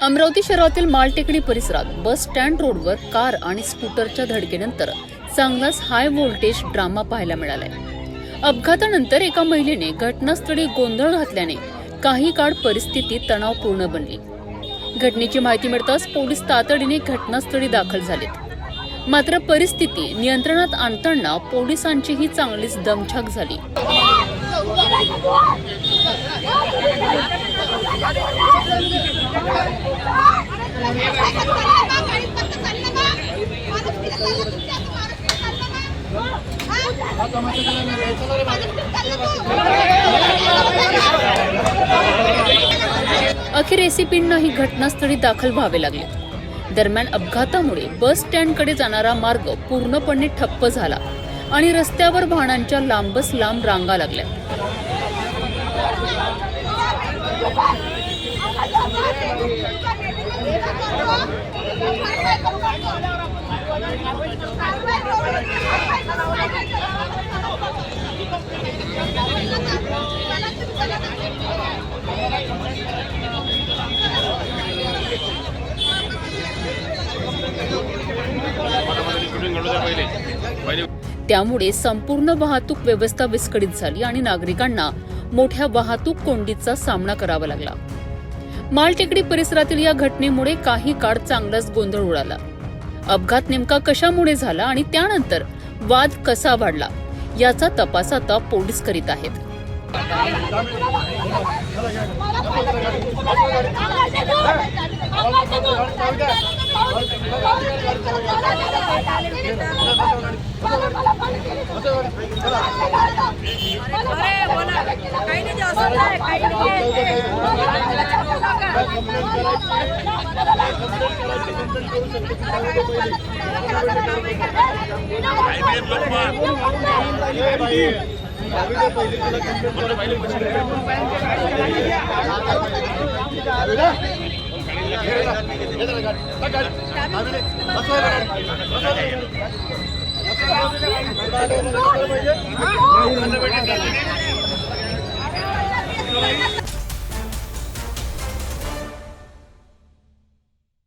अमरावती शहरातील मालटेकडी परिसरात bus stand रोडवर कार आणि स्कूटरच्या धडकेनंतर चांगलाच हाय व्होल्टेज ड्रामा पाहायला मिळालाय। अपघातानंतर एका महिलेने घटनास्थळी गोंधळ घातल्याने काही काळ परिस्थिती तणावपूर्ण बनली। घटनेची माहिती मिळताच पोलीस तातडीने घटनास्थळी दाखल झालेत। मात्र परिस्थिती नियंत्रणात आणताना पोलिसांचीही चांगलीच दमछाक झाली। अखेर एसीपींनाही घटनास्थळी दाखल व्हावे लागले। दरम्यान अपघातामुळे बस स्टँडकडे जाणारा मार्ग पूर्णपणे ठप्प झाला आणि रस्त्यावर वाहनांच्या लांबच लांब रांगा लागल्या। त्यामुळे संपूर्ण वाहतूक व्यवस्था विस्कळीत झाली आणि नागरिकांना मोठ्या वाहतूक कोंडीचा सामना करावा लागला। मालटेकडी परिसरातील या घटनेमुळे काही काळ चांगलाच गोंधळ उडाला। अपघात नेमका कशामुळे झाला आणि त्यानंतर वाद कसा वाढला याचा तपास आता पोलीस करीत आहेत।